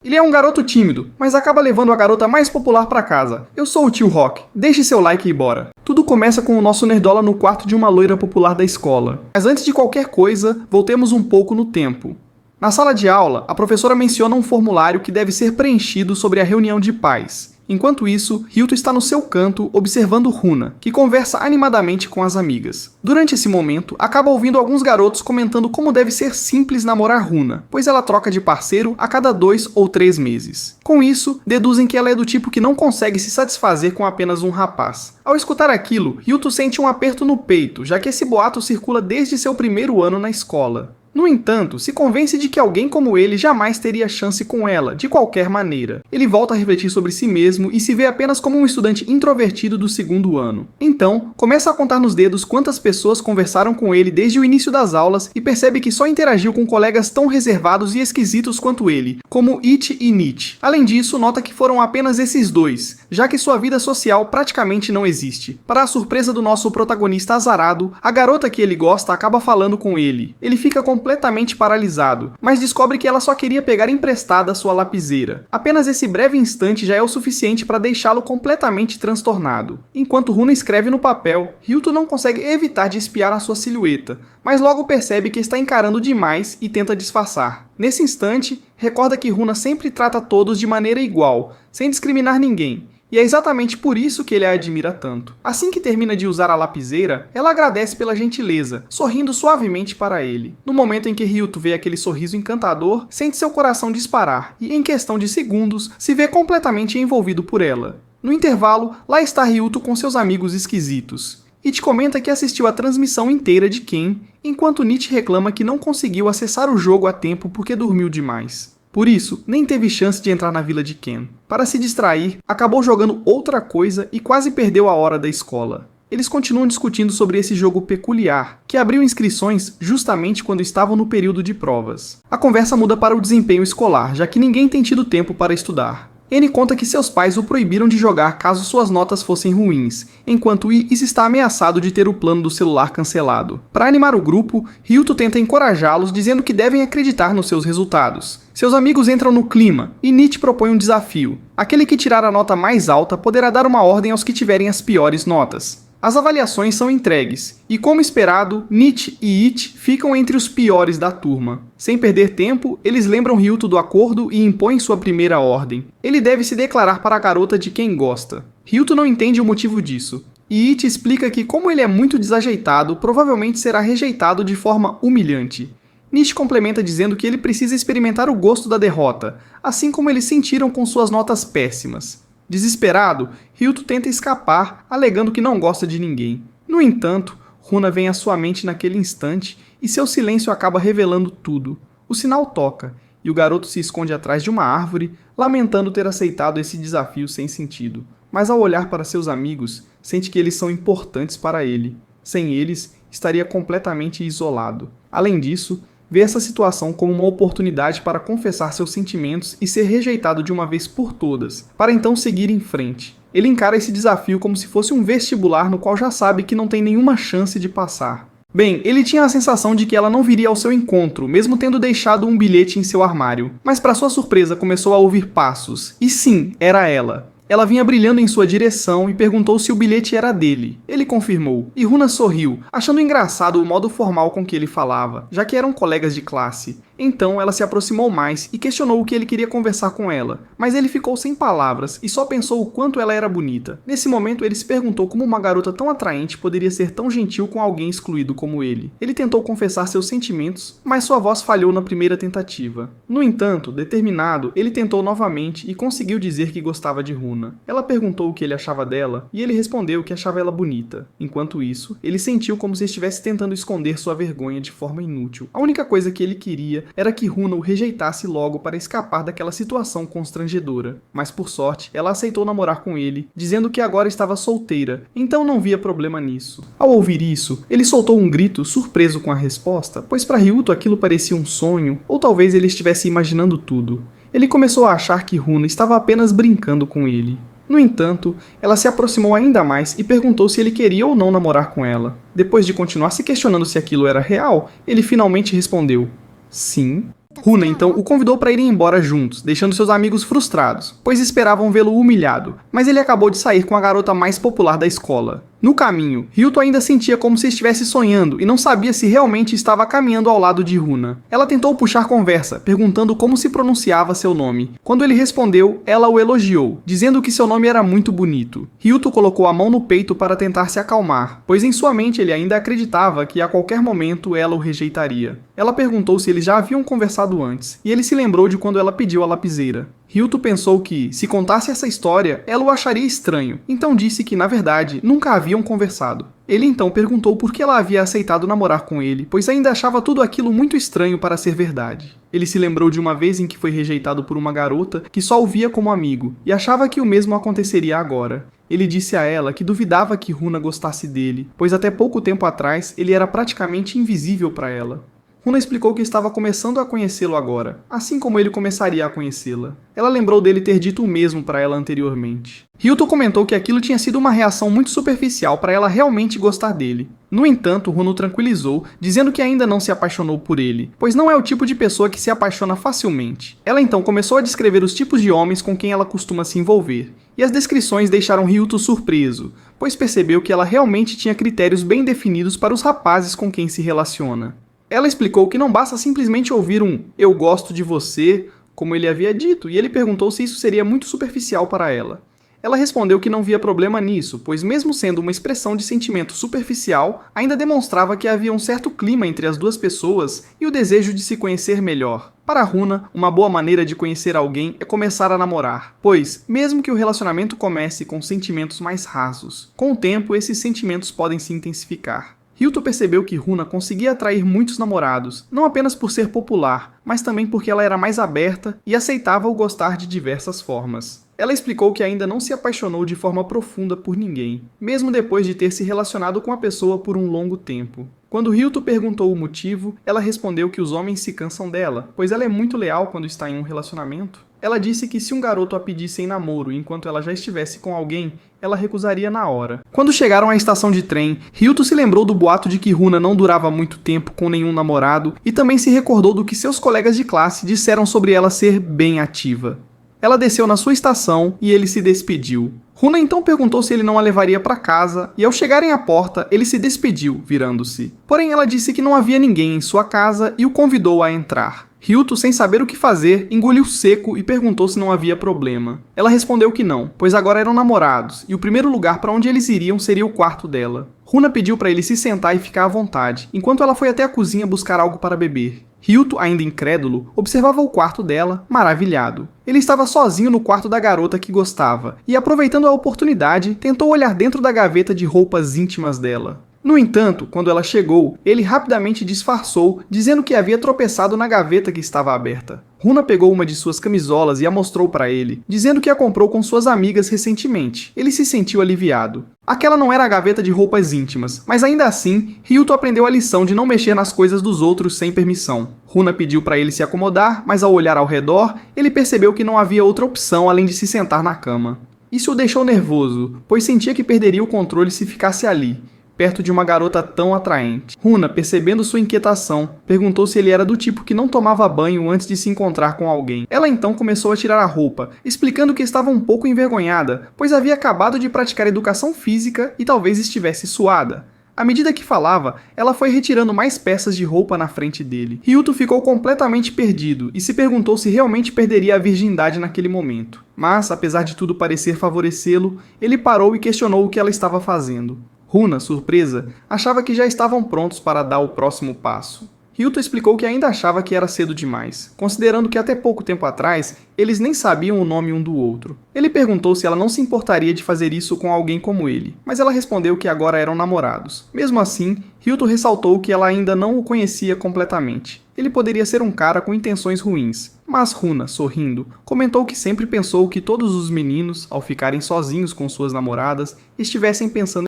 Ele é um garoto tímido, mas acaba levando a garota mais popular pra casa. Eu sou o tio Rock, deixe seu like e bora. Tudo começa com o nosso nerdola no quarto de uma loira popular da escola. Mas antes de qualquer coisa, voltemos um pouco no tempo. Na sala de aula, a professora menciona um formulário que deve ser preenchido sobre a reunião de pais. Enquanto isso, Ryuto está no seu canto observando Runa, que conversa animadamente com as amigas. Durante esse momento, acaba ouvindo alguns garotos comentando como deve ser simples namorar Runa, pois ela troca de parceiro a cada 2 ou 3 meses. Com isso, deduzem que ela é do tipo que não consegue se satisfazer com apenas um rapaz. Ao escutar aquilo, Ryuto sente um aperto no peito, já que esse boato circula desde seu primeiro ano na escola. No entanto, se convence de que alguém como ele jamais teria chance com ela, de qualquer maneira. Ele volta a refletir sobre si mesmo e se vê apenas como um estudante introvertido do segundo ano. Então, começa a contar nos dedos quantas pessoas conversaram com ele desde o início das aulas e percebe que só interagiu com colegas tão reservados e esquisitos quanto ele, como Ichi e Nichi. Além disso, nota que foram apenas esses dois, já que sua vida social praticamente não existe. Para a surpresa do nosso protagonista azarado, a garota que ele gosta acaba falando com ele. Ele fica completamente paralisado, mas descobre que ela só queria pegar emprestada sua lapiseira. Apenas esse breve instante já é o suficiente para deixá-lo completamente transtornado. Enquanto Runa escreve no papel, Ryuto não consegue evitar de espiar a sua silhueta, mas logo percebe que está encarando demais e tenta disfarçar. Nesse instante, recorda que Runa sempre trata todos de maneira igual, sem discriminar ninguém. E é exatamente por isso que ele a admira tanto. Assim que termina de usar a lapiseira, ela agradece pela gentileza, sorrindo suavemente para ele. No momento em que Ryuto vê aquele sorriso encantador, sente seu coração disparar e, em questão de segundos, se vê completamente envolvido por ela. No intervalo, lá está Ryuto com seus amigos esquisitos. Ichi comenta que assistiu a transmissão inteira de Ken, enquanto Nichi reclama que não conseguiu acessar o jogo a tempo porque dormiu demais. Por isso, nem teve chance de entrar na vila de Ken. Para se distrair, acabou jogando outra coisa e quase perdeu a hora da escola. Eles continuam discutindo sobre esse jogo peculiar, que abriu inscrições justamente quando estavam no período de provas. A conversa muda para o desempenho escolar, já que ninguém tem tido tempo para estudar. N conta que seus pais o proibiram de jogar caso suas notas fossem ruins, enquanto Is está ameaçado de ter o plano do celular cancelado. Para animar o grupo, Ryuto tenta encorajá-los dizendo que devem acreditar nos seus resultados. Seus amigos entram no clima, e Nichi propõe um desafio. Aquele que tirar a nota mais alta poderá dar uma ordem aos que tiverem as piores notas. As avaliações são entregues, e como esperado, Nichi e Ichi ficam entre os piores da turma. Sem perder tempo, eles lembram Ryuto do acordo e impõem sua primeira ordem. Ele deve se declarar para a garota de quem gosta. Ryuto não entende o motivo disso, e Ichi explica que como ele é muito desajeitado, provavelmente será rejeitado de forma humilhante. Nichi complementa dizendo que ele precisa experimentar o gosto da derrota, assim como eles sentiram com suas notas péssimas. Desesperado, Ryuto tenta escapar, alegando que não gosta de ninguém. No entanto, Runa vem à sua mente naquele instante e seu silêncio acaba revelando tudo. O sinal toca, e o garoto se esconde atrás de uma árvore, lamentando ter aceitado esse desafio sem sentido. Mas ao olhar para seus amigos, sente que eles são importantes para ele. Sem eles, estaria completamente isolado. Além disso, vê essa situação como uma oportunidade para confessar seus sentimentos e ser rejeitado de uma vez por todas, para então seguir em frente. Ele encara esse desafio como se fosse um vestibular no qual já sabe que não tem nenhuma chance de passar. Bem, ele tinha a sensação de que ela não viria ao seu encontro, mesmo tendo deixado um bilhete em seu armário. Mas para sua surpresa começou a ouvir passos. E sim, era ela. Ela vinha brilhando em sua direção e perguntou se o bilhete era dele. Ele confirmou, e Runa sorriu, achando engraçado o modo formal com que ele falava, já que eram colegas de classe. Então ela se aproximou mais e questionou o que ele queria conversar com ela, mas ele ficou sem palavras e só pensou o quanto ela era bonita. Nesse momento ele se perguntou como uma garota tão atraente poderia ser tão gentil com alguém excluído como ele. Ele tentou confessar seus sentimentos, mas sua voz falhou na primeira tentativa. No entanto, determinado, ele tentou novamente e conseguiu dizer que gostava de Runa. Ela perguntou o que ele achava dela e ele respondeu que achava ela bonita. Enquanto isso, ele sentiu como se estivesse tentando esconder sua vergonha de forma inútil. A única coisa que ele queria era que Runa o rejeitasse logo para escapar daquela situação constrangedora. Mas por sorte, ela aceitou namorar com ele, dizendo que agora estava solteira, então não via problema nisso. Ao ouvir isso, ele soltou um grito, surpreso com a resposta, pois para Ryuto aquilo parecia um sonho, ou talvez ele estivesse imaginando tudo. Ele começou a achar que Runa estava apenas brincando com ele. No entanto, ela se aproximou ainda mais e perguntou se ele queria ou não namorar com ela. Depois de continuar se questionando se aquilo era real, ele finalmente respondeu: sim. Runa então o convidou para irem embora juntos, deixando seus amigos frustrados, pois esperavam vê-lo humilhado, mas ele acabou de sair com a garota mais popular da escola. No caminho, Ryuto ainda sentia como se estivesse sonhando e não sabia se realmente estava caminhando ao lado de Runa. Ela tentou puxar conversa, perguntando como se pronunciava seu nome. Quando ele respondeu, ela o elogiou, dizendo que seu nome era muito bonito. Ryuto colocou a mão no peito para tentar se acalmar, pois em sua mente ele ainda acreditava que a qualquer momento ela o rejeitaria. Ela perguntou se eles já haviam conversado antes, e ele se lembrou de quando ela pediu a lapiseira. Ryuto pensou que, se contasse essa história, ela o acharia estranho, então disse que, na verdade, nunca haviam conversado. Ele então perguntou por que ela havia aceitado namorar com ele, pois ainda achava tudo aquilo muito estranho para ser verdade. Ele se lembrou de uma vez em que foi rejeitado por uma garota que só o via como amigo, e achava que o mesmo aconteceria agora. Ele disse a ela que duvidava que Runa gostasse dele, pois até pouco tempo atrás ele era praticamente invisível para ela. Runa explicou que estava começando a conhecê-lo agora, assim como ele começaria a conhecê-la. Ela lembrou dele ter dito o mesmo para ela anteriormente. Ryuto comentou que aquilo tinha sido uma reação muito superficial para ela realmente gostar dele. No entanto, Runa o tranquilizou, dizendo que ainda não se apaixonou por ele, pois não é o tipo de pessoa que se apaixona facilmente. Ela então começou a descrever os tipos de homens com quem ela costuma se envolver, e as descrições deixaram Ryuto surpreso, pois percebeu que ela realmente tinha critérios bem definidos para os rapazes com quem se relaciona. Ela explicou que não basta simplesmente ouvir um "eu gosto de você", como ele havia dito, e ele perguntou se isso seria muito superficial para ela. Ela respondeu que não via problema nisso, pois mesmo sendo uma expressão de sentimento superficial, ainda demonstrava que havia um certo clima entre as duas pessoas e o desejo de se conhecer melhor. Para Runa, uma boa maneira de conhecer alguém é começar a namorar, pois, mesmo que o relacionamento comece com sentimentos mais rasos, com o tempo esses sentimentos podem se intensificar. Ryuto percebeu que Runa conseguia atrair muitos namorados, não apenas por ser popular, mas também porque ela era mais aberta e aceitava o gostar de diversas formas. Ela explicou que ainda não se apaixonou de forma profunda por ninguém, mesmo depois de ter se relacionado com a pessoa por um longo tempo. Quando Ryuto perguntou o motivo, ela respondeu que os homens se cansam dela, pois ela é muito leal quando está em um relacionamento. Ela disse que se um garoto a pedisse em namoro enquanto ela já estivesse com alguém, ela recusaria na hora. Quando chegaram à estação de trem, Ryuto se lembrou do boato de que Runa não durava muito tempo com nenhum namorado e também se recordou do que seus colegas de classe disseram sobre ela ser bem ativa. Ela desceu na sua estação e ele se despediu. Runa então perguntou se ele não a levaria para casa, e ao chegarem à porta, ele se despediu, virando-se. Porém, ela disse que não havia ninguém em sua casa e o convidou a entrar. Ryuto, sem saber o que fazer, engoliu seco e perguntou se não havia problema. Ela respondeu que não, pois agora eram namorados, e o primeiro lugar para onde eles iriam seria o quarto dela. Runa pediu para ele se sentar e ficar à vontade, enquanto ela foi até a cozinha buscar algo para beber. Ryuto, ainda incrédulo, observava o quarto dela, maravilhado. Ele estava sozinho no quarto da garota que gostava, e aproveitando a oportunidade, tentou olhar dentro da gaveta de roupas íntimas dela. No entanto, quando ela chegou, ele rapidamente disfarçou, dizendo que havia tropeçado na gaveta que estava aberta. Runa pegou uma de suas camisolas e a mostrou para ele, dizendo que a comprou com suas amigas recentemente. Ele se sentiu aliviado. Aquela não era a gaveta de roupas íntimas, mas ainda assim, Ryuto aprendeu a lição de não mexer nas coisas dos outros sem permissão. Runa pediu para ele se acomodar, mas ao olhar ao redor, ele percebeu que não havia outra opção além de se sentar na cama. Isso o deixou nervoso, pois sentia que perderia o controle se ficasse ali, perto de uma garota tão atraente. Runa, percebendo sua inquietação, perguntou se ele era do tipo que não tomava banho antes de se encontrar com alguém. Ela então começou a tirar a roupa, explicando que estava um pouco envergonhada, pois havia acabado de praticar educação física e talvez estivesse suada. À medida que falava, ela foi retirando mais peças de roupa na frente dele. Ryuto ficou completamente perdido e se perguntou se realmente perderia a virgindade naquele momento. Mas, apesar de tudo parecer favorecê-lo, ele parou e questionou o que ela estava fazendo. Runa, surpresa, achava que já estavam prontos para dar o próximo passo. Ryuto explicou que ainda achava que era cedo demais, considerando que até pouco tempo atrás eles nem sabiam o nome um do outro. Ele perguntou se ela não se importaria de fazer isso com alguém como ele, mas ela respondeu que agora eram namorados. Mesmo assim, Ryuto ressaltou que ela ainda não o conhecia completamente. Ele poderia ser um cara com intenções ruins, mas Runa, sorrindo, comentou que sempre pensou que todos os meninos, ao ficarem sozinhos com suas namoradas, estivessem pensando.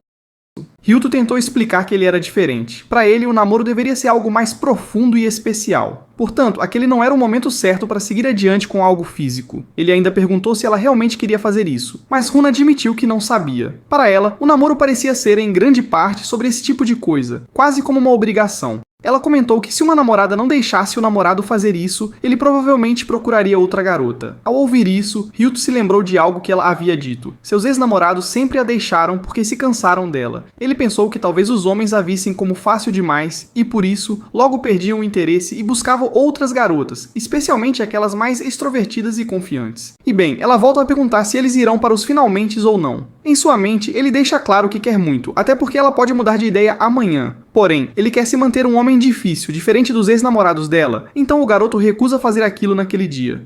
Ryuto tentou explicar que ele era diferente. Para ele, o namoro deveria ser algo mais profundo e especial. Portanto, aquele não era o momento certo para seguir adiante com algo físico. Ele ainda perguntou se ela realmente queria fazer isso, mas Runa admitiu que não sabia. Para ela, o namoro parecia ser, em grande parte, sobre esse tipo de coisa, quase como uma obrigação. Ela comentou que se uma namorada não deixasse o namorado fazer isso, ele provavelmente procuraria outra garota. Ao ouvir isso, Ryuto se lembrou de algo que ela havia dito. Seus ex-namorados sempre a deixaram porque se cansaram dela. Ele pensou que talvez os homens a vissem como fácil demais e, por isso, logo perdiam o interesse e buscavam outras garotas, especialmente aquelas mais extrovertidas e confiantes. E bem, ela volta a perguntar se eles irão para os finalmentes ou não. Em sua mente, ele deixa claro que quer muito, até porque ela pode mudar de ideia amanhã. Porém, ele quer se manter um homem difícil, diferente dos ex-namorados dela, então o garoto recusa fazer aquilo naquele dia.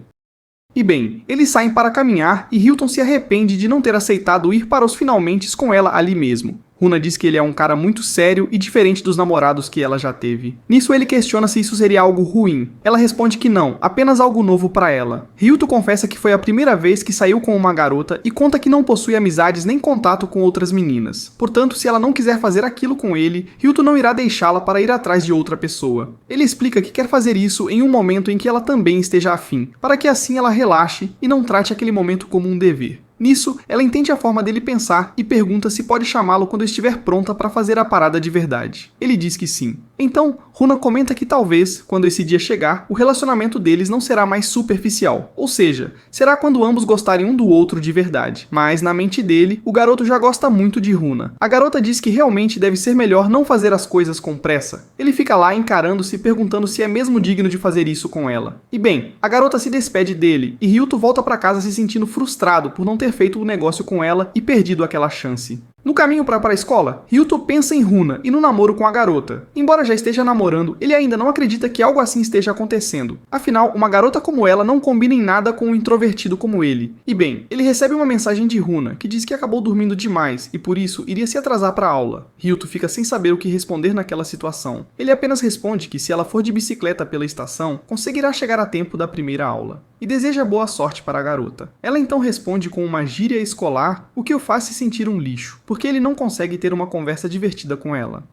E bem, eles saem para caminhar e Hilton se arrepende de não ter aceitado ir para os finalmentes com ela ali mesmo. Huna diz que ele é um cara muito sério e diferente dos namorados que ela já teve. Nisso ele questiona se isso seria algo ruim. Ela responde que não, apenas algo novo para ela. Ryuto confessa que foi a primeira vez que saiu com uma garota e conta que não possui amizades nem contato com outras meninas. Portanto, se ela não quiser fazer aquilo com ele, Ryuto não irá deixá-la para ir atrás de outra pessoa. Ele explica que quer fazer isso em um momento em que ela também esteja afim, para que assim ela relaxe e não trate aquele momento como um dever. Nisso, ela entende a forma dele pensar e pergunta se pode chamá-lo quando estiver pronta para fazer a parada de verdade. Ele diz que sim. Então, Huna comenta que talvez, quando esse dia chegar, o relacionamento deles não será mais superficial, ou seja, será quando ambos gostarem um do outro de verdade. Mas, na mente dele, o garoto já gosta muito de Huna. A garota diz que realmente deve ser melhor não fazer as coisas com pressa. Ele fica lá encarando-se, perguntando se é mesmo digno de fazer isso com ela. E bem, a garota se despede dele e Ryuto volta para casa se sentindo frustrado por não ter feito o negócio com ela e perdido aquela chance. No caminho para a escola, Ryuto pensa em Huna e no namoro com a garota. Embora já esteja namorando, ele ainda não acredita que algo assim esteja acontecendo. Afinal, uma garota como ela não combina em nada com um introvertido como ele. E bem, ele recebe uma mensagem de Huna, que diz que acabou dormindo demais e por isso iria se atrasar para a aula. Ryuto fica sem saber o que responder naquela situação. Ele apenas responde que se ela for de bicicleta pela estação, conseguirá chegar a tempo da primeira aula. E deseja boa sorte para a garota. Ela então responde com uma gíria escolar, o que o faz se sentir um lixo, porque ele não consegue ter uma conversa divertida com ela.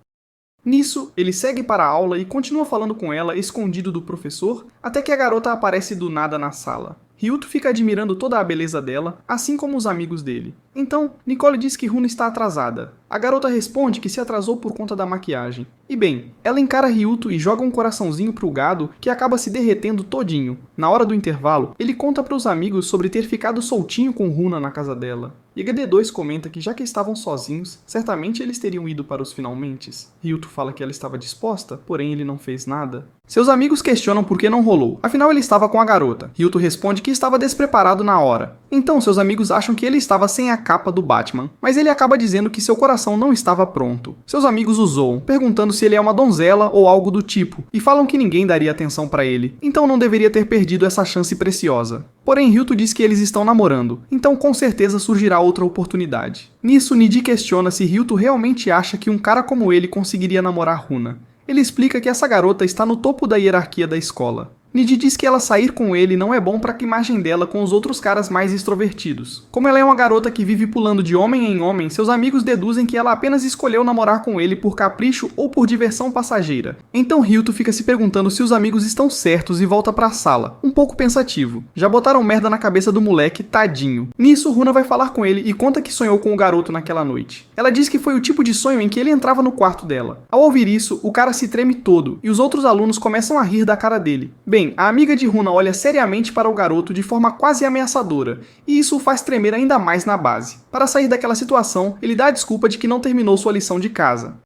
Nisso, ele segue para a aula e continua falando com ela escondido do professor, até que a garota aparece do nada na sala. Ryuto fica admirando toda a beleza dela, assim como os amigos dele. Então, Nicole diz que Huna está atrasada. A garota responde que se atrasou por conta da maquiagem. E bem, ela encara Ryuto e joga um coraçãozinho pro gado que acaba se derretendo todinho. Na hora do intervalo, ele conta para os amigos sobre ter ficado soltinho com Huna na casa dela. E HD2 comenta que já que estavam sozinhos, certamente eles teriam ido para os finalmentes. Ryuto fala que ela estava disposta, porém ele não fez nada. Seus amigos questionam por que não rolou, afinal ele estava com a garota. Ryuto responde que estava despreparado na hora. Então seus amigos acham que ele estava sem a capa do Batman, mas ele acaba dizendo que seu coração não estava pronto. Seus amigos o zoam, perguntando se ele é uma donzela ou algo do tipo, e falam que ninguém daria atenção para ele, então não deveria ter perdido essa chance preciosa. Porém, Ryuto diz que eles estão namorando, então com certeza surgirá outra oportunidade. Nisso, Niji questiona se Ryuto realmente acha que um cara como ele conseguiria namorar Huna. Ele explica que essa garota está no topo da hierarquia da escola. Niji diz que ela sair com ele não é bom para a imagem dela com os outros caras mais extrovertidos. Como ela é uma garota que vive pulando de homem em homem, seus amigos deduzem que ela apenas escolheu namorar com ele por capricho ou por diversão passageira. Então Ryuto fica se perguntando se os amigos estão certos e volta para a sala, um pouco pensativo. Já botaram merda na cabeça do moleque, tadinho. Nisso, Huna vai falar com ele e conta que sonhou com o garoto naquela noite. Ela diz que foi o tipo de sonho em que ele entrava no quarto dela. Ao ouvir isso, o cara se treme todo e os outros alunos começam a rir da cara dele. Bem, a amiga de Huna olha seriamente para o garoto de forma quase ameaçadora, e isso o faz tremer ainda mais na base. Para sair daquela situação, ele dá a desculpa de que não terminou sua lição de casa.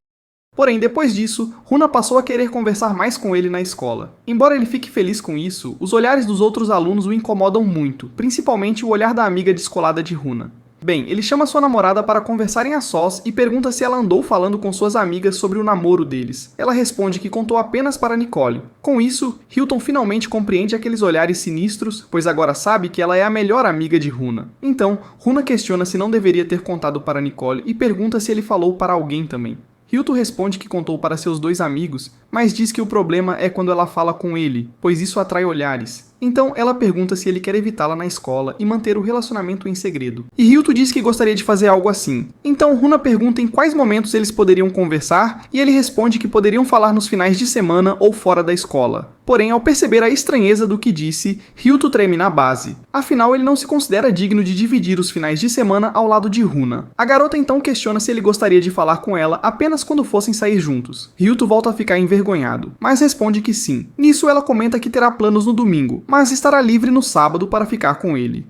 Porém, depois disso, Huna passou a querer conversar mais com ele na escola. Embora ele fique feliz com isso, os olhares dos outros alunos o incomodam muito, principalmente o olhar da amiga descolada de Huna. Bem, ele chama sua namorada para conversarem a sós e pergunta se ela andou falando com suas amigas sobre o namoro deles. Ela responde que contou apenas para Nicole. Com isso, Hilton finalmente compreende aqueles olhares sinistros, pois agora sabe que ela é a melhor amiga de Huna. Então, Huna questiona se não deveria ter contado para Nicole e pergunta se ele falou para alguém também. Ryuto responde que contou para seus dois amigos, mas diz que o problema é quando ela fala com ele, pois isso atrai olhares. Então ela pergunta se ele quer evitá-la na escola e manter o relacionamento em segredo. E Ryuto diz que gostaria de fazer algo assim. Então Runa pergunta em quais momentos eles poderiam conversar e ele responde que poderiam falar nos finais de semana ou fora da escola. Porém, ao perceber a estranheza do que disse, Ryuto treme na base. Afinal, ele não se considera digno de dividir os finais de semana ao lado de Runa. A garota então questiona se ele gostaria de falar com ela apenas quando fossem sair juntos. Ryuto volta a ficar envergonhado, mas responde que sim. Nisso, ela comenta que terá planos no domingo, mas estará livre no sábado para ficar com ele.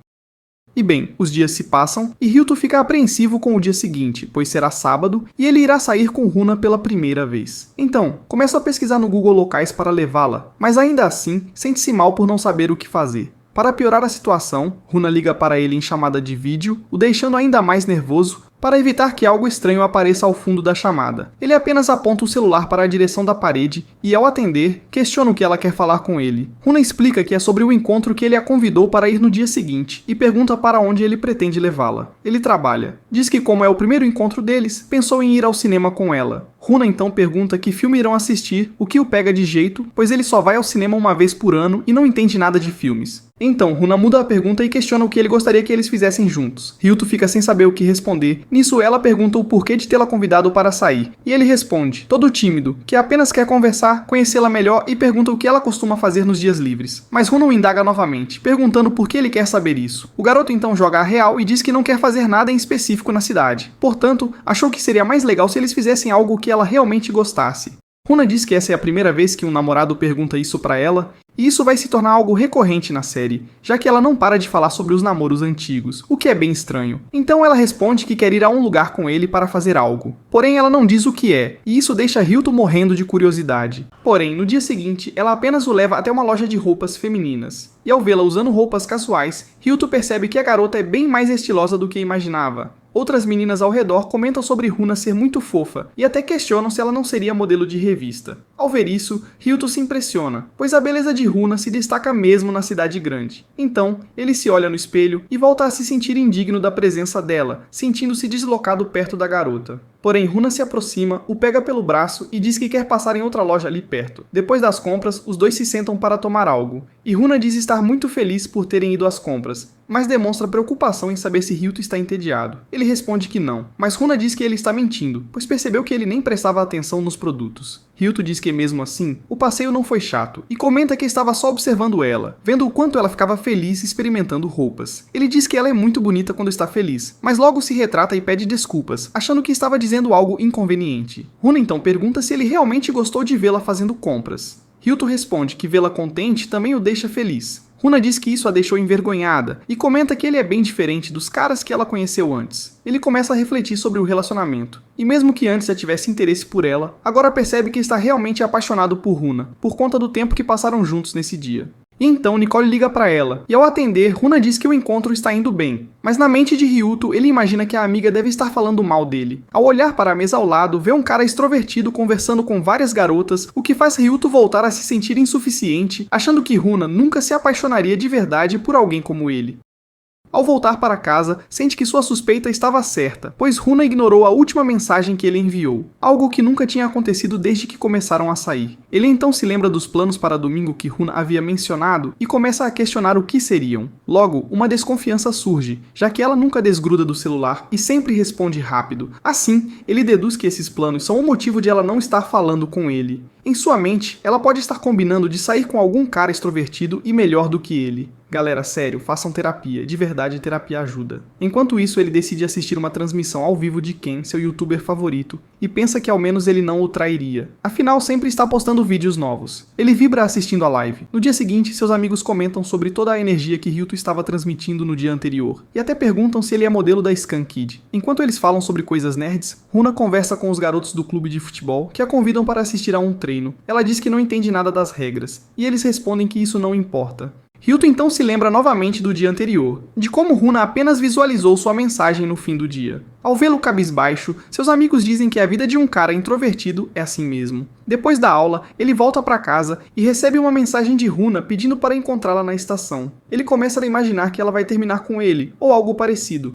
E bem, os dias se passam e Ryuto fica apreensivo com o dia seguinte, pois será sábado e ele irá sair com Runa pela primeira vez. Então, começa a pesquisar no Google locais para levá-la, mas ainda assim, sente-se mal por não saber o que fazer. Para piorar a situação, Runa liga para ele em chamada de vídeo, o deixando ainda mais nervoso, para evitar que algo estranho apareça ao fundo da chamada. Ele apenas aponta o celular para a direção da parede e, ao atender, questiona o que ela quer falar com ele. Runa explica que é sobre o encontro que ele a convidou para ir no dia seguinte e pergunta para onde ele pretende levá-la. Ele trabalha. Diz que, como é o primeiro encontro deles, pensou em ir ao cinema com ela. Runa então pergunta que filme irão assistir, o que o pega de jeito, pois ele só vai ao cinema uma vez por ano e não entende nada de filmes. Então, Runa muda a pergunta e questiona o que ele gostaria que eles fizessem juntos. Ryuto fica sem saber o que responder. Nisso, ela pergunta o porquê de tê-la convidado para sair. E ele responde, todo tímido, que apenas quer conversar, conhecê-la melhor e pergunta o que ela costuma fazer nos dias livres. Mas Runa o indaga novamente, perguntando por que ele quer saber isso. O garoto então joga a real e diz que não quer fazer nada em específico na cidade. Portanto, achou que seria mais legal se eles fizessem algo que ela realmente gostasse. Runa diz que essa é a primeira vez que um namorado pergunta isso pra ela, e isso vai se tornar algo recorrente na série, já que ela não para de falar sobre os namoros antigos, o que é bem estranho. Então ela responde que quer ir a um lugar com ele para fazer algo. Porém, ela não diz o que é, e isso deixa Ryuto morrendo de curiosidade. Porém, no dia seguinte, ela apenas o leva até uma loja de roupas femininas. E ao vê-la usando roupas casuais, Ryuto percebe que a garota é bem mais estilosa do que imaginava. Outras meninas ao redor comentam sobre Runa ser muito fofa e até questionam se ela não seria modelo de revista. Ao ver isso, Ryuto se impressiona, pois a beleza de Runa se destaca mesmo na cidade grande. Então, ele se olha no espelho e volta a se sentir indigno da presença dela, sentindo-se deslocado perto da garota. Porém, Runa se aproxima, o pega pelo braço e diz que quer passar em outra loja ali perto. Depois das compras, os dois se sentam para tomar algo. E Runa diz estar muito feliz por terem ido às compras, mas demonstra preocupação em saber se Ryuto está entediado. Ele responde que não, mas Runa diz que ele está mentindo, pois percebeu que ele nem prestava atenção nos produtos. Ryuto diz que mesmo assim, o passeio não foi chato, e comenta que estava só observando ela, vendo o quanto ela ficava feliz experimentando roupas. Ele diz que ela é muito bonita quando está feliz, mas logo se retrata e pede desculpas, achando que estava dizendo algo inconveniente. Runa então pergunta se ele realmente gostou de vê-la fazendo compras. Ryuto responde que vê-la contente também o deixa feliz. Runa diz que isso a deixou envergonhada e comenta que ele é bem diferente dos caras que ela conheceu antes. Ele começa a refletir sobre o relacionamento, e mesmo que antes já tivesse interesse por ela, agora percebe que está realmente apaixonado por Runa, por conta do tempo que passaram juntos nesse dia. E então Nicole liga para ela, e ao atender, Runa diz que o encontro está indo bem. Mas na mente de Ryuto, ele imagina que a amiga deve estar falando mal dele. Ao olhar para a mesa ao lado, vê um cara extrovertido conversando com várias garotas, o que faz Ryuto voltar a se sentir insuficiente, achando que Runa nunca se apaixonaria de verdade por alguém como ele. Ao voltar para casa, sente que sua suspeita estava certa, pois Runa ignorou a última mensagem que ele enviou, algo que nunca tinha acontecido desde que começaram a sair. Ele então se lembra dos planos para domingo que Runa havia mencionado e começa a questionar o que seriam. Logo, uma desconfiança surge, já que ela nunca desgruda do celular e sempre responde rápido. Assim, ele deduz que esses planos são o motivo de ela não estar falando com ele. Em sua mente, ela pode estar combinando de sair com algum cara extrovertido e melhor do que ele. Galera, sério, façam terapia, de verdade terapia ajuda. Enquanto isso, ele decide assistir uma transmissão ao vivo de Ken, seu youtuber favorito, e pensa que ao menos ele não o trairia. Afinal, sempre está postando vídeos novos. Ele vibra assistindo a live. No dia seguinte, seus amigos comentam sobre toda a energia que Ryuto estava transmitindo no dia anterior, e até perguntam se ele é modelo da Scan Kid. Enquanto eles falam sobre coisas nerds, Runa conversa com os garotos do clube de futebol, que a convidam para assistir a um treino. Ela diz que não entende nada das regras, e eles respondem que isso não importa. Ryuto então se lembra novamente do dia anterior, de como Runa apenas visualizou sua mensagem no fim do dia. Ao vê-lo cabisbaixo, seus amigos dizem que a vida de um cara introvertido é assim mesmo. Depois da aula, ele volta para casa e recebe uma mensagem de Runa pedindo para encontrá-la na estação. Ele começa a imaginar que ela vai terminar com ele, ou algo parecido.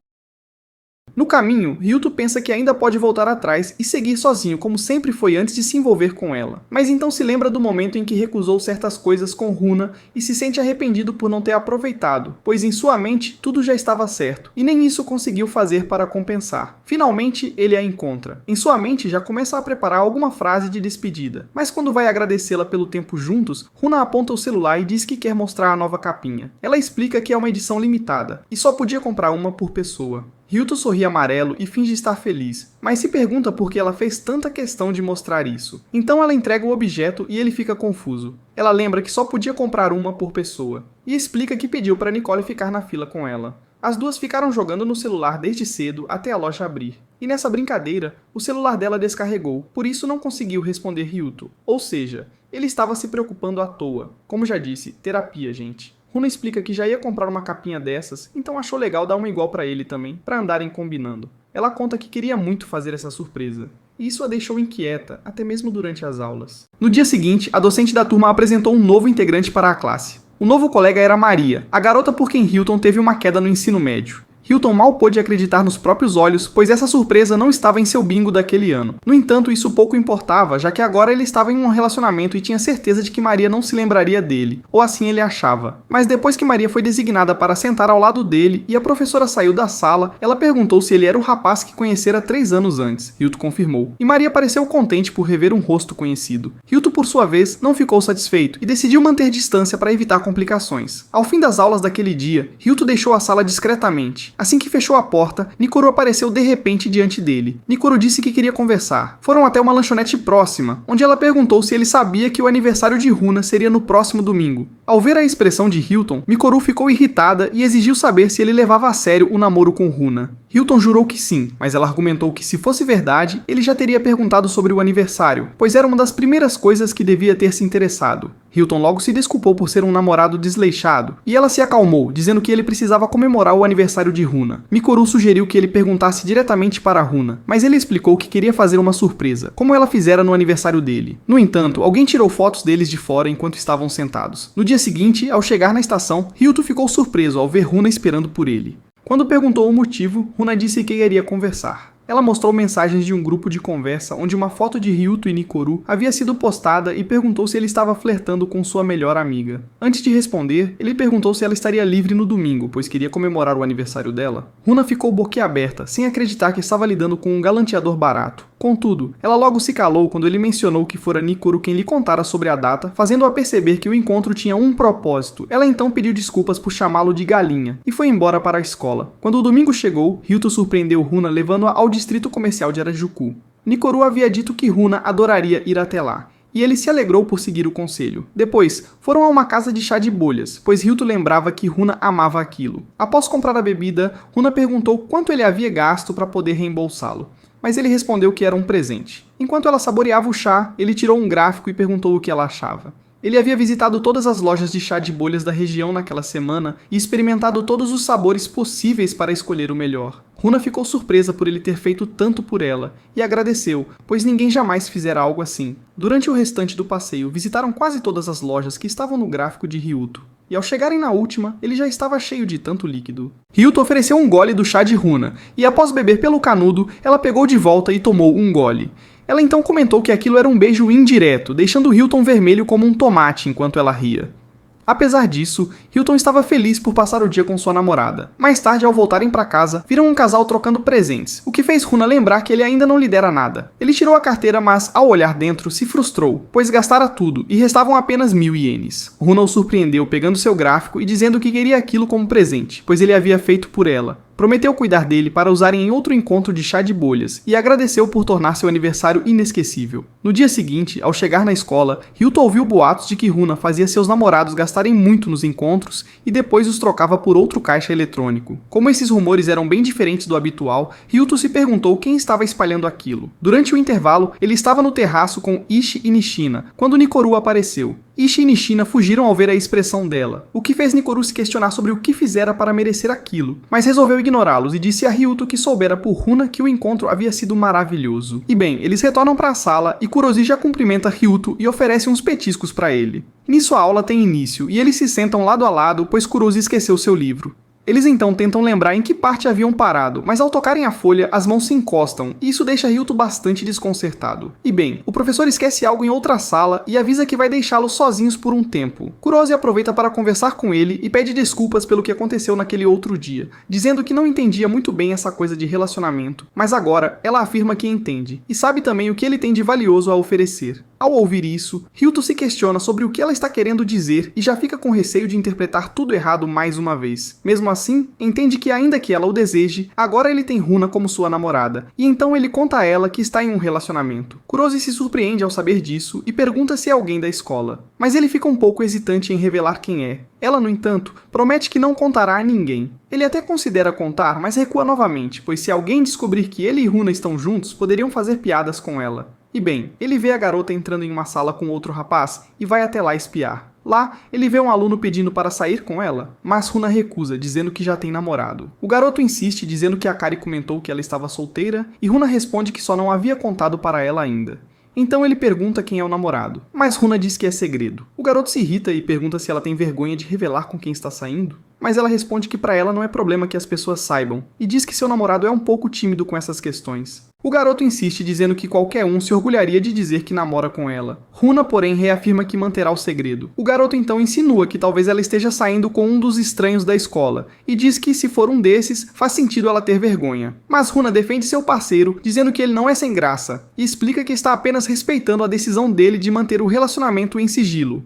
No caminho, Ryuto pensa que ainda pode voltar atrás e seguir sozinho como sempre foi antes de se envolver com ela. Mas então se lembra do momento em que recusou certas coisas com Runa e se sente arrependido por não ter aproveitado, pois em sua mente tudo já estava certo, e nem isso conseguiu fazer para compensar. Finalmente, ele a encontra. Em sua mente já começa a preparar alguma frase de despedida, mas quando vai agradecê-la pelo tempo juntos, Runa aponta o celular e diz que quer mostrar a nova capinha. Ela explica que é uma edição limitada, e só podia comprar uma por pessoa. Ryuto sorri amarelo e finge estar feliz, mas se pergunta por que ela fez tanta questão de mostrar isso. Então ela entrega o objeto e ele fica confuso. Ela lembra que só podia comprar uma por pessoa, e explica que pediu para Nicole ficar na fila com ela. As duas ficaram jogando no celular desde cedo até a loja abrir. E nessa brincadeira, o celular dela descarregou, por isso não conseguiu responder Ryuto. Ou seja, ele estava se preocupando à toa. Como já disse, terapia, gente. Runa explica que já ia comprar uma capinha dessas, então achou legal dar uma igual pra ele também, pra andarem combinando. Ela conta que queria muito fazer essa surpresa, e isso a deixou inquieta, até mesmo durante as aulas. No dia seguinte, a docente da turma apresentou um novo integrante para a classe. O novo colega era Maria, a garota por quem Hilton teve uma queda no ensino médio. Hilton mal pôde acreditar nos próprios olhos, pois essa surpresa não estava em seu bingo daquele ano. No entanto, isso pouco importava, já que agora ele estava em um relacionamento e tinha certeza de que Maria não se lembraria dele, ou assim ele achava. Mas depois que Maria foi designada para sentar ao lado dele e a professora saiu da sala, ela perguntou se ele era o rapaz que conhecera 3 anos antes. Hilton confirmou. E Maria pareceu contente por rever um rosto conhecido. Hilton, por sua vez, não ficou satisfeito e decidiu manter distância para evitar complicações. Ao fim das aulas daquele dia, Hilton deixou a sala discretamente. Assim que fechou a porta, Nikoro apareceu de repente diante dele. Nikoro disse que queria conversar. Foram até uma lanchonete próxima, onde ela perguntou se ele sabia que o aniversário de Runa seria no próximo domingo. Ao ver a expressão de Hilton, Mikoro ficou irritada e exigiu saber se ele levava a sério o namoro com Runa. Hilton jurou que sim, mas ela argumentou que se fosse verdade, ele já teria perguntado sobre o aniversário, pois era uma das primeiras coisas que devia ter se interessado. Hilton logo se desculpou por ser um namorado desleixado, e ela se acalmou, dizendo que ele precisava comemorar o aniversário de Runa. Mikoro sugeriu que ele perguntasse diretamente para Runa, mas ele explicou que queria fazer uma surpresa, como ela fizera no aniversário dele. No entanto, alguém tirou fotos deles de fora enquanto estavam sentados. No dia seguinte, ao chegar na estação, Hilton ficou surpreso ao ver Runa esperando por ele. Quando perguntou o motivo, Runa disse que iria conversar. Ela mostrou mensagens de um grupo de conversa onde uma foto de Ryuto e Nikoro havia sido postada e perguntou se ele estava flertando com sua melhor amiga. Antes de responder, ele perguntou se ela estaria livre no domingo, pois queria comemorar o aniversário dela. Runa ficou boquiaberta, sem acreditar que estava lidando com um galanteador barato. Contudo, ela logo se calou quando ele mencionou que fora Nikoro quem lhe contara sobre a data, fazendo-a perceber que o encontro tinha um propósito. Ela então pediu desculpas por chamá-lo de galinha, e foi embora para a escola. Quando o domingo chegou, Ryuto surpreendeu Runa levando-a ao distrito comercial de Harajuku. Nikoro havia dito que Runa adoraria ir até lá, e ele se alegrou por seguir o conselho. Depois, foram a uma casa de chá de bolhas, pois Ryuto lembrava que Runa amava aquilo. Após comprar a bebida, Runa perguntou quanto ele havia gasto para poder reembolsá-lo, mas ele respondeu que era um presente. Enquanto ela saboreava o chá, ele tirou um gráfico e perguntou o que ela achava. Ele havia visitado todas as lojas de chá de bolhas da região naquela semana e experimentado todos os sabores possíveis para escolher o melhor. Runa ficou surpresa por ele ter feito tanto por ela e agradeceu, pois ninguém jamais fizera algo assim. Durante o restante do passeio, visitaram quase todas as lojas que estavam no gráfico de Ryuto. E ao chegarem na última, ele já estava cheio de tanto líquido. Ryuto ofereceu um gole do chá de Runa, e após beber pelo canudo, ela pegou de volta e tomou um gole. Ela então comentou que aquilo era um beijo indireto, deixando Hilton vermelho como um tomate enquanto ela ria. Apesar disso, Hilton estava feliz por passar o dia com sua namorada. Mais tarde, ao voltarem para casa, viram um casal trocando presentes, o que fez Runa lembrar que ele ainda não lhe dera nada. Ele tirou a carteira, mas, ao olhar dentro, se frustrou, pois gastara tudo e restavam apenas 1000 ienes. Runa o surpreendeu pegando seu gráfico e dizendo que queria aquilo como presente, pois ele havia feito por ela. Prometeu cuidar dele para usarem em outro encontro de chá de bolhas e agradeceu por tornar seu aniversário inesquecível. No dia seguinte, ao chegar na escola, Ryuto ouviu boatos de que Runa fazia seus namorados gastarem muito nos encontros e depois os trocava por outro caixa eletrônico. Como esses rumores eram bem diferentes do habitual, Ryuto se perguntou quem estava espalhando aquilo. Durante o intervalo, ele estava no terraço com Ishi e Nishina, quando Nikoro apareceu. Ishi e Nishina fugiram ao ver a expressão dela, o que fez Nikoro se questionar sobre o que fizera para merecer aquilo, mas resolveu ignorá-los e disse a Ryuto que soubera por Runa que o encontro havia sido maravilhoso. E bem, eles retornam para a sala e Kuroshi já cumprimenta Ryuto e oferece uns petiscos para ele. Nisso a aula tem início e eles se sentam lado a lado, pois Kuroshi esqueceu seu livro. Eles então tentam lembrar em que parte haviam parado, mas ao tocarem a folha, as mãos se encostam, e isso deixa Ryuto bastante desconcertado. E bem, o professor esquece algo em outra sala e avisa que vai deixá-los sozinhos por um tempo. Kurosi aproveita para conversar com ele e pede desculpas pelo que aconteceu naquele outro dia, dizendo que não entendia muito bem essa coisa de relacionamento, mas agora ela afirma que entende, e sabe também o que ele tem de valioso a oferecer. Ao ouvir isso, Ryuto se questiona sobre o que ela está querendo dizer e já fica com receio de interpretar tudo errado mais uma vez. Mesmo assim, entende que ainda que ela o deseje, agora ele tem Runa como sua namorada, e então ele conta a ela que está em um relacionamento. Kurosi se surpreende ao saber disso e pergunta se é alguém da escola, mas ele fica um pouco hesitante em revelar quem é. Ela, no entanto, promete que não contará a ninguém. Ele até considera contar, mas recua novamente, pois se alguém descobrir que ele e Runa estão juntos, poderiam fazer piadas com ela. E bem, ele vê a garota entrando em uma sala com outro rapaz e vai até lá espiar. Lá, ele vê um aluno pedindo para sair com ela, mas Runa recusa, dizendo que já tem namorado. O garoto insiste, dizendo que Akari comentou que ela estava solteira, e Runa responde que só não havia contado para ela ainda. Então ele pergunta quem é o namorado, mas Runa diz que é segredo. O garoto se irrita e pergunta se ela tem vergonha de revelar com quem está saindo, mas ela responde que para ela não é problema que as pessoas saibam, e diz que seu namorado é um pouco tímido com essas questões. O garoto insiste, dizendo que qualquer um se orgulharia de dizer que namora com ela. Runa, porém, reafirma que manterá o segredo. O garoto então insinua que talvez ela esteja saindo com um dos estranhos da escola, e diz que se for um desses, faz sentido ela ter vergonha. Mas Runa defende seu parceiro, dizendo que ele não é sem graça, e explica que está apenas respeitando a decisão dele de manter o relacionamento em sigilo.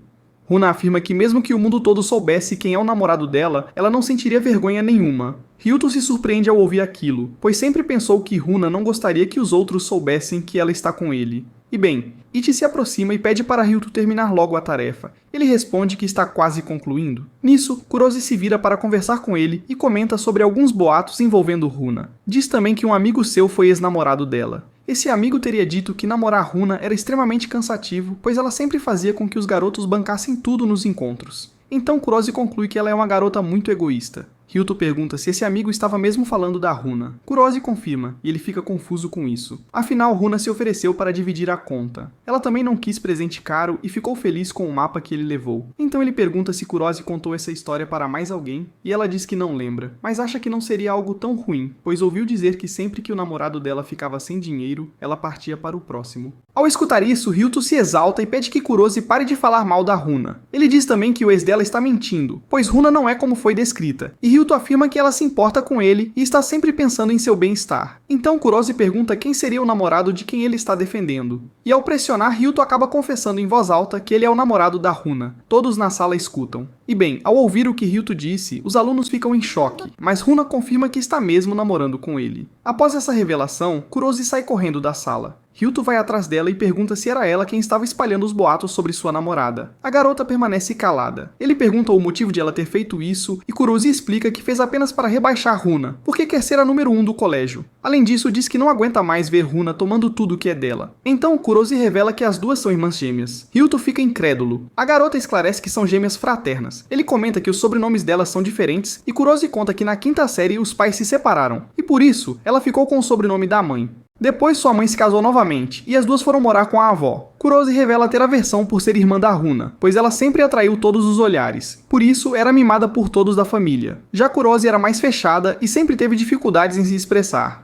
Runa afirma que mesmo que o mundo todo soubesse quem é o namorado dela, ela não sentiria vergonha nenhuma. Ryuto se surpreende ao ouvir aquilo, pois sempre pensou que Runa não gostaria que os outros soubessem que ela está com ele. E bem, Ichi se aproxima e pede para Ryuto terminar logo a tarefa. Ele responde que está quase concluindo. Nisso, Kurosi se vira para conversar com ele e comenta sobre alguns boatos envolvendo Runa. Diz também que um amigo seu foi ex-namorado dela. Esse amigo teria dito que namorar Runa era extremamente cansativo, pois ela sempre fazia com que os garotos bancassem tudo nos encontros. Então Kurosi conclui que ela é uma garota muito egoísta. Ryuto pergunta se esse amigo estava mesmo falando da Runa. Kurosi confirma, e ele fica confuso com isso. Afinal, Runa se ofereceu para dividir a conta. Ela também não quis presente caro e ficou feliz com o mapa que ele levou. Então ele pergunta se Kurosi contou essa história para mais alguém, e ela diz que não lembra, mas acha que não seria algo tão ruim, pois ouviu dizer que sempre que o namorado dela ficava sem dinheiro, ela partia para o próximo. Ao escutar isso, Ryuto se exalta e pede que Kurosi pare de falar mal da Runa. Ele diz também que o ex dela está mentindo, pois Runa não é como foi descrita, e Ryuto afirma que ela se importa com ele e está sempre pensando em seu bem-estar. Então Kurosi pergunta quem seria o namorado de quem ele está defendendo. E ao pressionar, Ryuto acaba confessando em voz alta que ele é o namorado da Runa. Todos na sala escutam. E bem, ao ouvir o que Ryuto disse, os alunos ficam em choque, mas Runa confirma que está mesmo namorando com ele. Após essa revelação, Kurosi sai correndo da sala. Ryuto vai atrás dela e pergunta se era ela quem estava espalhando os boatos sobre sua namorada. A garota permanece calada. Ele pergunta o motivo de ela ter feito isso e Kurosi explica que fez apenas para rebaixar Runa, porque quer ser a número 1 do colégio. Além disso, diz que não aguenta mais ver Runa tomando tudo que é dela. Então Kurosi revela que as duas são irmãs gêmeas. Ryuto fica incrédulo. A garota esclarece que são gêmeas fraternas. Ele comenta que os sobrenomes delas são diferentes e Kurosi conta que na quinta série os pais se separaram, e por isso ela ficou com o sobrenome da mãe. Depois sua mãe se casou novamente, e as duas foram morar com a avó. Kurosi revela ter aversão por ser irmã da Runa, pois ela sempre atraiu todos os olhares. Por isso, era mimada por todos da família. Já Kurosi era mais fechada e sempre teve dificuldades em se expressar.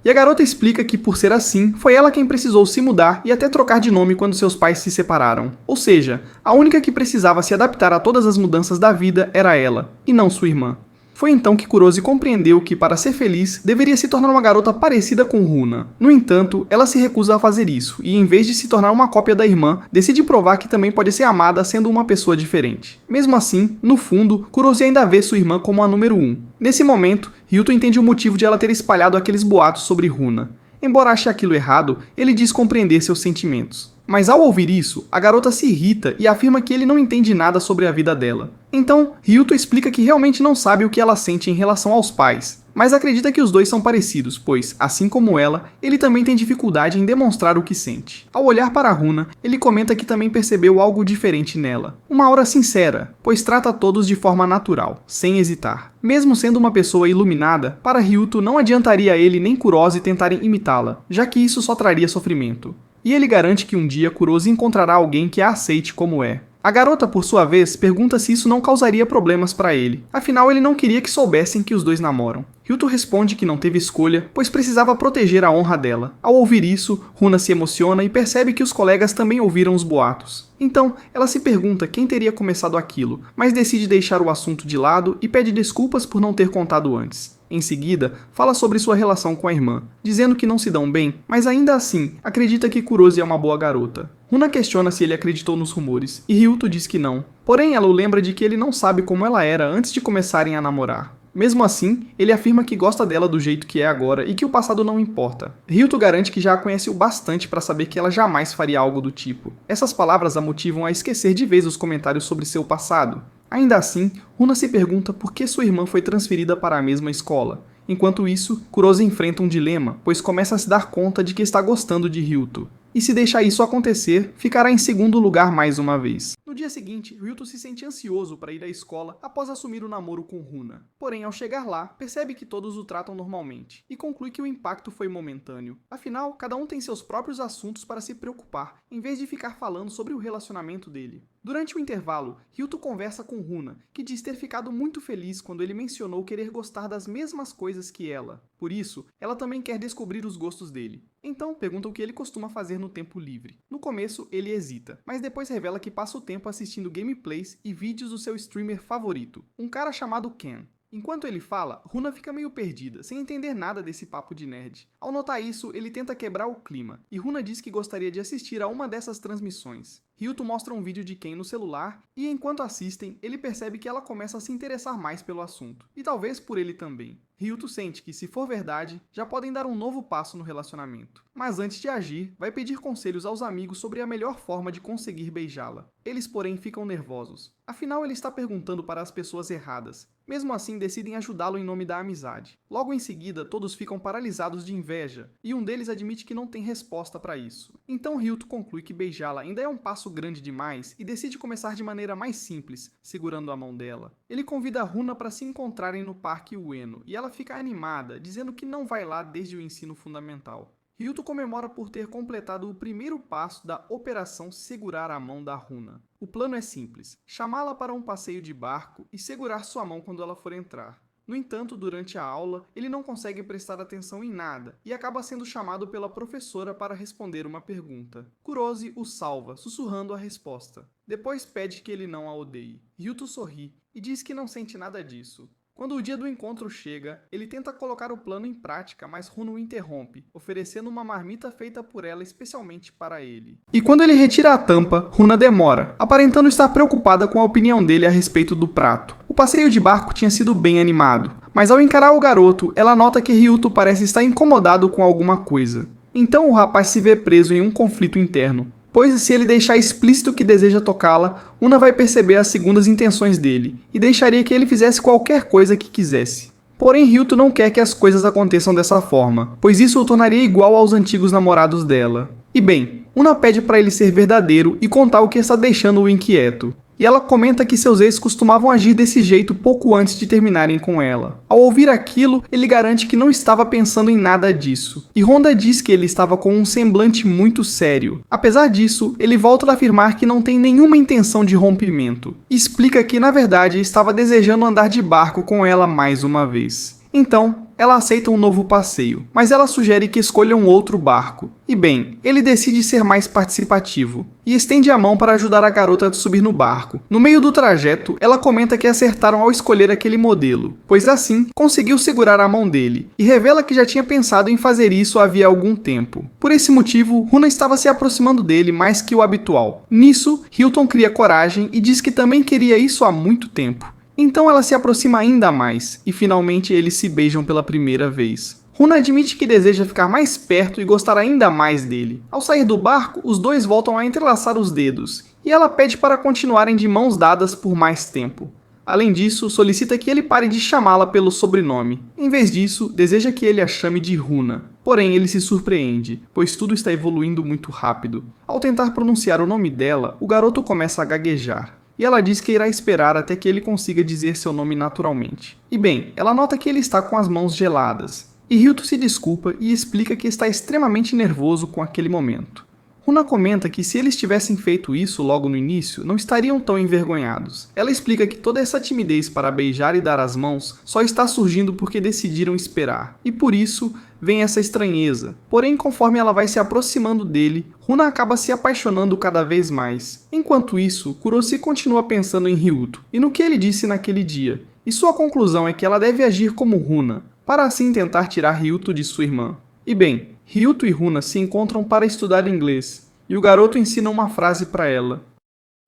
E a garota explica que, por ser assim, foi ela quem precisou se mudar e até trocar de nome quando seus pais se separaram. Ou seja, a única que precisava se adaptar a todas as mudanças da vida era ela, e não sua irmã. Foi então que Kurosi compreendeu que, para ser feliz, deveria se tornar uma garota parecida com Runa. No entanto, ela se recusa a fazer isso, e em vez de se tornar uma cópia da irmã, decide provar que também pode ser amada sendo uma pessoa diferente. Mesmo assim, no fundo, Kurosi ainda vê sua irmã como a número 1. Nesse momento, Ryuto entende o motivo de ela ter espalhado aqueles boatos sobre Runa. Embora ache aquilo errado, ele diz compreender seus sentimentos. Mas ao ouvir isso, a garota se irrita e afirma que ele não entende nada sobre a vida dela. Então, Ryuto explica que realmente não sabe o que ela sente em relação aos pais, mas acredita que os dois são parecidos, pois, assim como ela, ele também tem dificuldade em demonstrar o que sente. Ao olhar para Runa, ele comenta que também percebeu algo diferente nela. Uma aura sincera, pois trata todos de forma natural, sem hesitar. Mesmo sendo uma pessoa iluminada, para Ryuto não adiantaria a ele nem Kurosi tentarem imitá-la, já que isso só traria sofrimento. E ele garante que um dia Kurosi encontrará alguém que a aceite como é. A garota, por sua vez, pergunta se isso não causaria problemas para ele, afinal ele não queria que soubessem que os dois namoram. Ryuto responde que não teve escolha, pois precisava proteger a honra dela. Ao ouvir isso, Runa se emociona e percebe que os colegas também ouviram os boatos. Então, ela se pergunta quem teria começado aquilo, mas decide deixar o assunto de lado e pede desculpas por não ter contado antes. Em seguida, fala sobre sua relação com a irmã, dizendo que não se dão bem, mas ainda assim, acredita que Kurosi é uma boa garota. Runa questiona se ele acreditou nos rumores, e Ryuto diz que não. Porém, ela o lembra de que ele não sabe como ela era antes de começarem a namorar. Mesmo assim, ele afirma que gosta dela do jeito que é agora e que o passado não importa. Ryuto garante que já a conhece o bastante para saber que ela jamais faria algo do tipo. Essas palavras a motivam a esquecer de vez os comentários sobre seu passado. Ainda assim, Runa se pergunta por que sua irmã foi transferida para a mesma escola. Enquanto isso, Kurosi enfrenta um dilema, pois começa a se dar conta de que está gostando de Ryuto. E se deixar isso acontecer, ficará em segundo lugar mais uma vez. No dia seguinte, Ryuto se sente ansioso para ir à escola após assumir o namoro com Runa. Porém, ao chegar lá, percebe que todos o tratam normalmente, e conclui que o impacto foi momentâneo. Afinal, cada um tem seus próprios assuntos para se preocupar, em vez de ficar falando sobre o relacionamento dele. Durante o intervalo, Ryuto conversa com Runa, que diz ter ficado muito feliz quando ele mencionou querer gostar das mesmas coisas que ela. Por isso, ela também quer descobrir os gostos dele. Então, pergunta o que ele costuma fazer no tempo livre. No começo, ele hesita, mas depois revela que passa o tempo assistindo gameplays e vídeos do seu streamer favorito, um cara chamado Ken. Enquanto ele fala, Runa fica meio perdida, sem entender nada desse papo de nerd. Ao notar isso, ele tenta quebrar o clima, e Runa diz que gostaria de assistir a uma dessas transmissões. Ryuto mostra um vídeo de Ken no celular, e enquanto assistem, ele percebe que ela começa a se interessar mais pelo assunto, e talvez por ele também. Ryuto sente que, se for verdade, já podem dar um novo passo no relacionamento. Mas antes de agir, vai pedir conselhos aos amigos sobre a melhor forma de conseguir beijá-la. Eles, porém, ficam nervosos. Afinal, ele está perguntando para as pessoas erradas. Mesmo assim, decidem ajudá-lo em nome da amizade. Logo em seguida, todos ficam paralisados de inveja, e um deles admite que não tem resposta para isso. Então Ryuto conclui que beijá-la ainda é um passo grande demais e decide começar de maneira mais simples, segurando a mão dela. Ele convida a Runa para se encontrarem no Parque Ueno, e ela fica animada, dizendo que não vai lá desde o ensino fundamental. Ryuto comemora por ter completado o primeiro passo da Operação Segurar a Mão da Runa. O plano é simples, chamá-la para um passeio de barco e segurar sua mão quando ela for entrar. No entanto, durante a aula, ele não consegue prestar atenção em nada e acaba sendo chamado pela professora para responder uma pergunta. Kurosi o salva, sussurrando a resposta. Depois pede que ele não a odeie. Ryuto sorri e diz que não sente nada disso. Quando o dia do encontro chega, ele tenta colocar o plano em prática, mas Runa o interrompe, oferecendo uma marmita feita por ela especialmente para ele. E quando ele retira a tampa, Runa demora, aparentando estar preocupada com a opinião dele a respeito do prato. O passeio de barco tinha sido bem animado, mas ao encarar o garoto, ela nota que Ryuto parece estar incomodado com alguma coisa. Então o rapaz se vê preso em um conflito interno, pois se ele deixar explícito que deseja tocá-la, Runa vai perceber as segundas intenções dele, e deixaria que ele fizesse qualquer coisa que quisesse. Porém, Ryuto não quer que as coisas aconteçam dessa forma, pois isso o tornaria igual aos antigos namorados dela. E bem, Runa pede para ele ser verdadeiro e contar o que está deixando-o inquieto. E ela comenta que seus ex costumavam agir desse jeito pouco antes de terminarem com ela. Ao ouvir aquilo, ele garante que não estava pensando em nada disso. E Honda diz que ele estava com um semblante muito sério. Apesar disso, ele volta a afirmar que não tem nenhuma intenção de rompimento. E explica que, na verdade, estava desejando andar de barco com ela mais uma vez. Então, ela aceita um novo passeio, mas ela sugere que escolha um outro barco. E bem, ele decide ser mais participativo, e estende a mão para ajudar a garota a subir no barco. No meio do trajeto, ela comenta que acertaram ao escolher aquele modelo, pois assim, conseguiu segurar a mão dele, e revela que já tinha pensado em fazer isso havia algum tempo. Por esse motivo, Runa estava se aproximando dele mais que o habitual. Nisso, Hilton cria coragem e diz que também queria isso há muito tempo. Então ela se aproxima ainda mais, e finalmente eles se beijam pela primeira vez. Runa admite que deseja ficar mais perto e gostar ainda mais dele. Ao sair do barco, os dois voltam a entrelaçar os dedos, e ela pede para continuarem de mãos dadas por mais tempo. Além disso, solicita que ele pare de chamá-la pelo sobrenome. Em vez disso, deseja que ele a chame de Runa. Porém, ele se surpreende, pois tudo está evoluindo muito rápido. Ao tentar pronunciar o nome dela, o garoto começa a gaguejar. E ela diz que irá esperar até que ele consiga dizer seu nome naturalmente. E bem, ela nota que ele está com as mãos geladas. E Ryuto se desculpa e explica que está extremamente nervoso com aquele momento. Runa comenta que se eles tivessem feito isso logo no início, não estariam tão envergonhados. Ela explica que toda essa timidez para beijar e dar as mãos só está surgindo porque decidiram esperar, e por isso vem essa estranheza. Porém, conforme ela vai se aproximando dele, Runa acaba se apaixonando cada vez mais. Enquanto isso, Kuroshi continua pensando em Ryuto e no que ele disse naquele dia, e sua conclusão é que ela deve agir como Runa, para assim tentar tirar Ryuto de sua irmã. E bem, Ryuto e Runa se encontram para estudar inglês, e o garoto ensina uma frase para ela.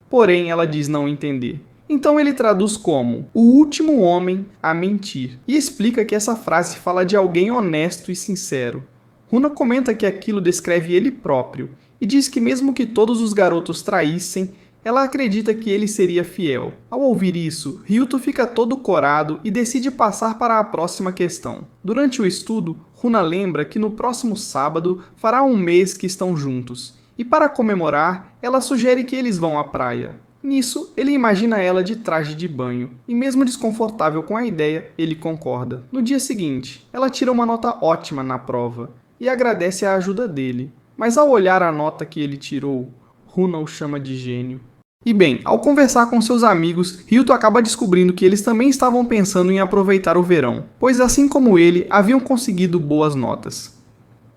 Porém, ela diz não entender. Então ele traduz como o último homem a mentir, e explica que essa frase fala de alguém honesto e sincero. Runa comenta que aquilo descreve ele próprio, e diz que mesmo que todos os garotos traíssem, ela acredita que ele seria fiel. Ao ouvir isso, Ryuto fica todo corado e decide passar para a próxima questão. Durante o estudo, Runa lembra que no próximo sábado fará um mês que estão juntos, e para comemorar, ela sugere que eles vão à praia. Nisso, ele imagina ela de traje de banho, e mesmo desconfortável com a ideia, ele concorda. No dia seguinte, ela tira uma nota ótima na prova, e agradece a ajuda dele. Mas ao olhar a nota que ele tirou, Runa o chama de gênio. E bem, ao conversar com seus amigos, Ryuto acaba descobrindo que eles também estavam pensando em aproveitar o verão, pois assim como ele, haviam conseguido boas notas.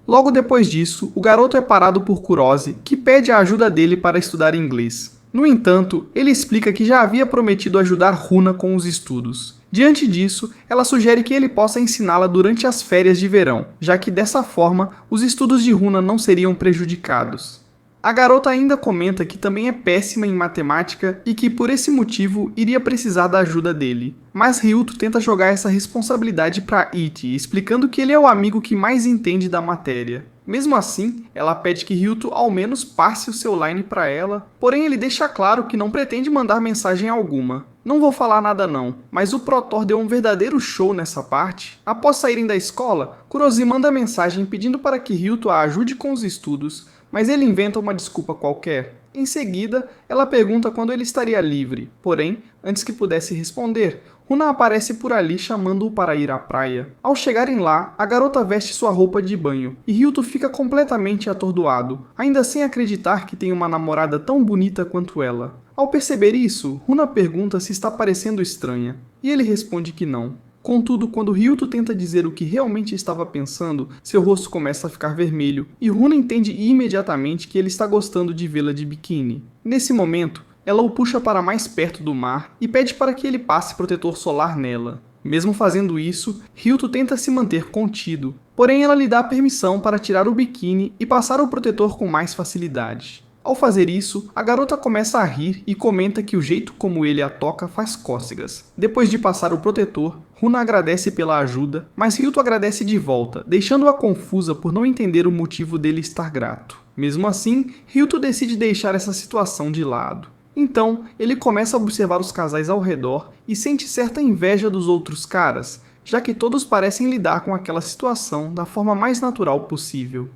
Logo depois disso, o garoto é parado por Kuroshi, que pede a ajuda dele para estudar inglês. No entanto, ele explica que já havia prometido ajudar Runa com os estudos. Diante disso, ela sugere que ele possa ensiná-la durante as férias de verão, já que dessa forma, os estudos de Runa não seriam prejudicados. A garota ainda comenta que também é péssima em matemática e que por esse motivo iria precisar da ajuda dele. Mas Ryuto tenta jogar essa responsabilidade para Ichi, explicando que ele é o amigo que mais entende da matéria. Mesmo assim, ela pede que Ryuto ao menos passe o seu line para ela, porém ele deixa claro que não pretende mandar mensagem alguma. Não vou falar nada não, mas o Protor deu um verdadeiro show nessa parte. Após saírem da escola, Kuroshi manda mensagem pedindo para que Ryuto a ajude com os estudos, mas ele inventa uma desculpa qualquer. Em seguida, ela pergunta quando ele estaria livre, porém, antes que pudesse responder, Runa aparece por ali chamando-o para ir à praia. Ao chegarem lá, a garota veste sua roupa de banho, e Ryuto fica completamente atordoado, ainda sem acreditar que tem uma namorada tão bonita quanto ela. Ao perceber isso, Runa pergunta se está parecendo estranha, e ele responde que não. Contudo, quando Ryuto tenta dizer o que realmente estava pensando, seu rosto começa a ficar vermelho, e Runa entende imediatamente que ele está gostando de vê-la de biquíni. Nesse momento, ela o puxa para mais perto do mar e pede para que ele passe protetor solar nela. Mesmo fazendo isso, Ryuto tenta se manter contido, porém ela lhe dá permissão para tirar o biquíni e passar o protetor com mais facilidade. Ao fazer isso, a garota começa a rir e comenta que o jeito como ele a toca faz cócegas. Depois de passar o protetor, Runa agradece pela ajuda, mas Ryuto agradece de volta, deixando-a confusa por não entender o motivo dele estar grato. Mesmo assim, Ryuto decide deixar essa situação de lado. Então, ele começa a observar os casais ao redor e sente certa inveja dos outros caras, já que todos parecem lidar com aquela situação da forma mais natural possível.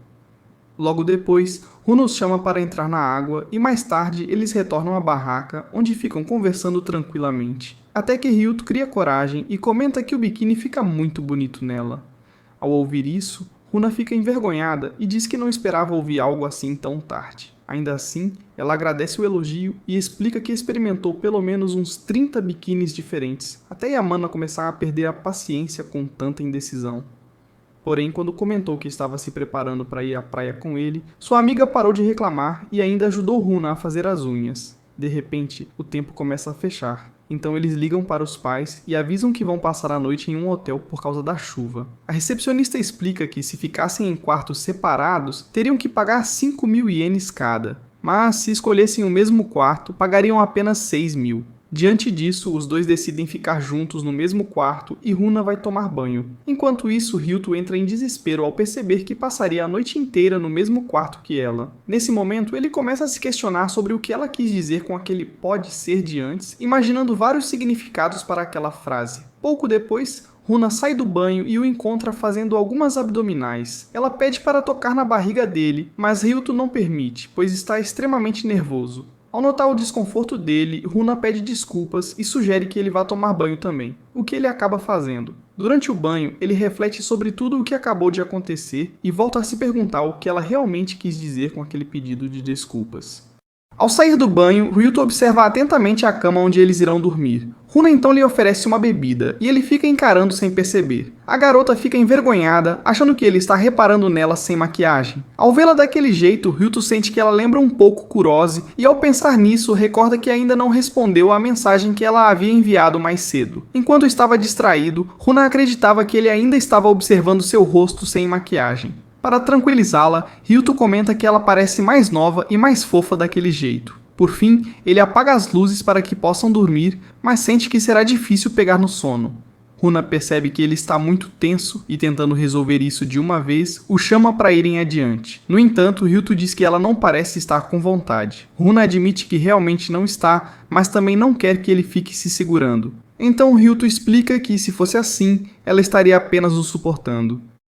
Logo depois, Runa os chama para entrar na água e mais tarde eles retornam à barraca, onde ficam conversando tranquilamente. Até que Ryuto cria coragem e comenta que o biquíni fica muito bonito nela. Ao ouvir isso, Runa fica envergonhada e diz que não esperava ouvir algo assim tão tarde. Ainda assim, ela agradece o elogio e explica que experimentou pelo menos uns 30 biquínis diferentes, até Yamana começar a perder a paciência com tanta indecisão. Porém, quando comentou que estava se preparando para ir à praia com ele, sua amiga parou de reclamar e ainda ajudou Runa a fazer as unhas. De repente, o tempo começa a fechar. Então eles ligam para os pais e avisam que vão passar a noite em um hotel por causa da chuva. A recepcionista explica que se ficassem em quartos separados, teriam que pagar 5.000 ienes cada. Mas se escolhessem o mesmo quarto, pagariam apenas 6.000. Diante disso, os dois decidem ficar juntos no mesmo quarto e Runa vai tomar banho. Enquanto isso, Ryuto entra em desespero ao perceber que passaria a noite inteira no mesmo quarto que ela. Nesse momento, ele começa a se questionar sobre o que ela quis dizer com aquele pode ser de antes, imaginando vários significados para aquela frase. Pouco depois, Runa sai do banho e o encontra fazendo algumas abdominais. Ela pede para tocar na barriga dele, mas Ryuto não permite, pois está extremamente nervoso. Ao notar o desconforto dele, Runa pede desculpas e sugere que ele vá tomar banho também, o que ele acaba fazendo. Durante o banho, ele reflete sobre tudo o que acabou de acontecer e volta a se perguntar o que ela realmente quis dizer com aquele pedido de desculpas. Ao sair do banho, Ryuto observa atentamente a cama onde eles irão dormir. Runa então lhe oferece uma bebida, e ele fica encarando sem perceber. A garota fica envergonhada, achando que ele está reparando nela sem maquiagem. Ao vê-la daquele jeito, Ryuto sente que ela lembra um pouco Kurose, e ao pensar nisso, recorda que ainda não respondeu à mensagem que ela havia enviado mais cedo. Enquanto estava distraído, Runa acreditava que ele ainda estava observando seu rosto sem maquiagem. Para tranquilizá-la, Ryuto comenta que ela parece mais nova e mais fofa daquele jeito. Por fim, ele apaga as luzes para que possam dormir, mas sente que será difícil pegar no sono. Runa percebe que ele está muito tenso e, tentando resolver isso de uma vez, o chama para irem adiante. No entanto, Ryuto diz que ela não parece estar com vontade. Runa admite que realmente não está, mas também não quer que ele fique se segurando. Então Ryuto explica que, se fosse assim, ela estaria apenas o suportando.